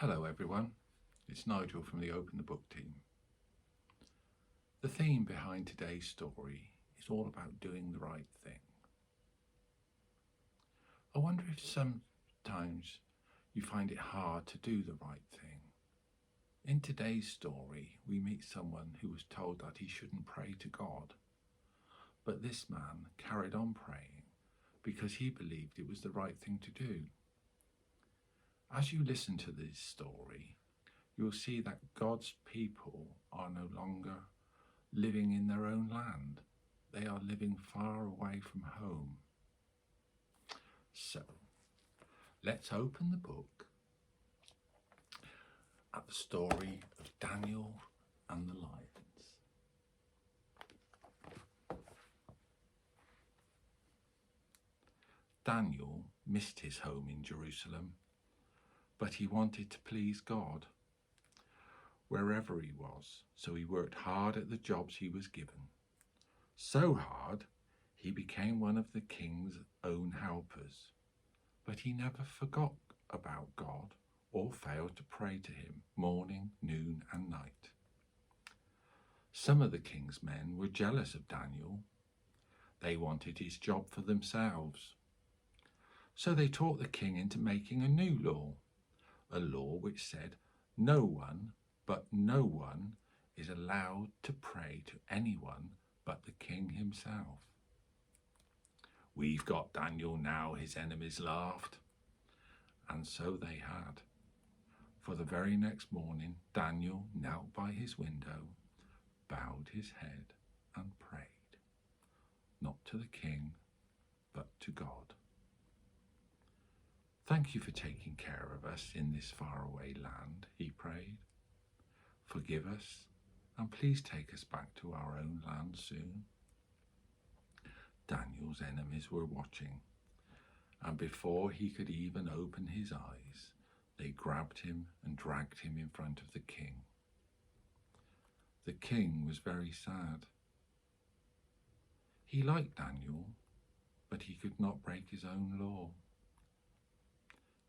Hello everyone, it's Nigel from the Open the Book team. The theme behind today's story is all about doing the right thing. I wonder if sometimes you find it hard to do the right thing. In today's story, we meet someone who was told that he shouldn't pray to God, but this man carried on praying because he believed it was the right thing to do. As you listen to this story, you'll see that God's people are no longer living in their own land. They are living far away from home. So, let's open the book at the story of Daniel and the lions. Daniel missed his home in Jerusalem, but he wanted to please God wherever he was, so he worked hard at the jobs he was given. So hard, he became one of the king's own helpers, but he never forgot about God or failed to pray to him morning, noon and night. Some of the king's men were jealous of Daniel. They wanted his job for themselves. So they talked the king into making a new law, a law which said no one is allowed to pray to anyone but the king himself. "We've got Daniel now," his enemies laughed. And so they had. For the very next morning, Daniel knelt by his window, bowed his head and prayed, not to the king, but to God. "Thank you for taking care of us in this faraway land," he prayed. "Forgive us, and please take us back to our own land soon." Daniel's enemies were watching, and before he could even open his eyes, they grabbed him and dragged him in front of the king. The king was very sad. He liked Daniel, but he could not break his own law.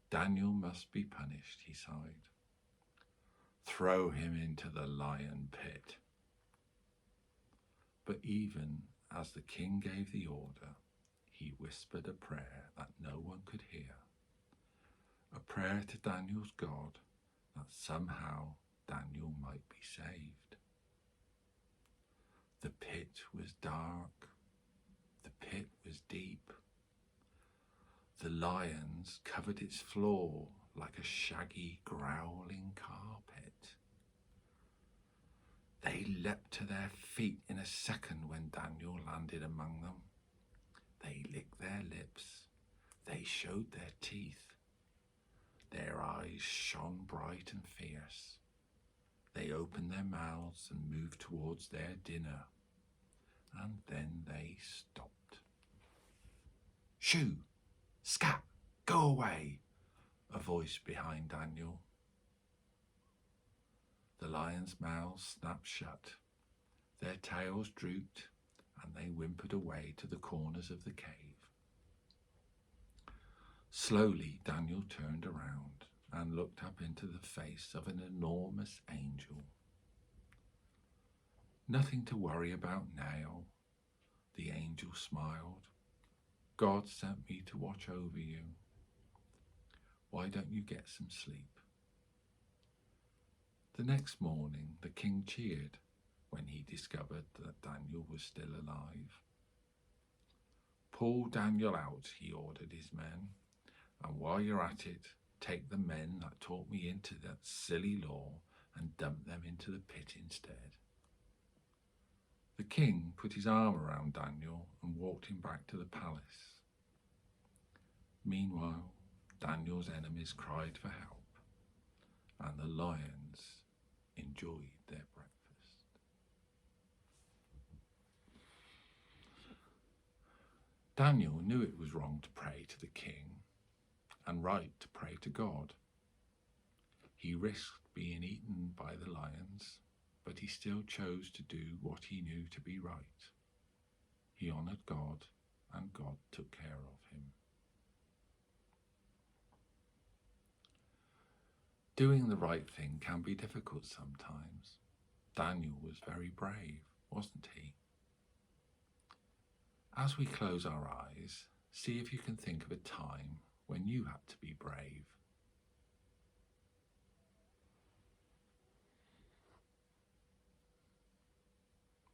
"Daniel must be punished," he sighed. "Throw him into the lion pit." But even as the king gave the order, he whispered a prayer that no one could hear, a prayer to Daniel's God that somehow Daniel might be saved. The pit was dark. The pit was deep. The lions covered its floor like a shaggy, growling carpet. They leapt to their feet in a second when Daniel landed among them. They licked their lips. They showed their teeth. Their eyes shone bright and fierce. They opened their mouths and moved towards their dinner. And then they stopped. "Shoo! Scat! Go away!" a voice behind Daniel. The lions' mouths snapped shut. Their tails drooped, and they whimpered away to the corners of the cave. Slowly, Daniel turned around and looked up into the face of an enormous angel. "Nothing to worry about now," the angel smiled. "God sent me to watch over you. Why don't you get some sleep?" The next morning, the king cheered when he discovered that Daniel was still alive. "Pull Daniel out," he ordered his men, "and while you're at it, take the men that taught me into that silly law and dump them into the pit instead." The king put his arm around Daniel and walked him back to the palace. Meanwhile, Daniel's enemies cried for help, and the lions enjoyed their breakfast. Daniel knew it was wrong to pray to the king and right to pray to God. He risked being eaten by the lions, but he still chose to do what he knew to be right. He honored God, and God took care of him. Doing the right thing can be difficult sometimes. Daniel was very brave, wasn't he? As we close our eyes, see if you can think of a time when you had to be brave.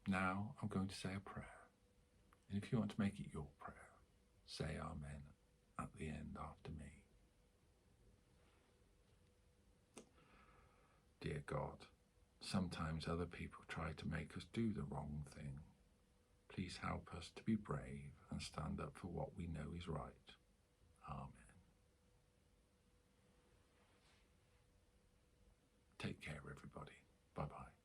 Now I'm going to say a prayer, and if you want to make it your prayer, say Amen at the end after me. Dear God, sometimes other people try to make us do the wrong thing. Please help us to be brave and stand up for what we know is right. Amen. Take care, everybody. Bye-bye.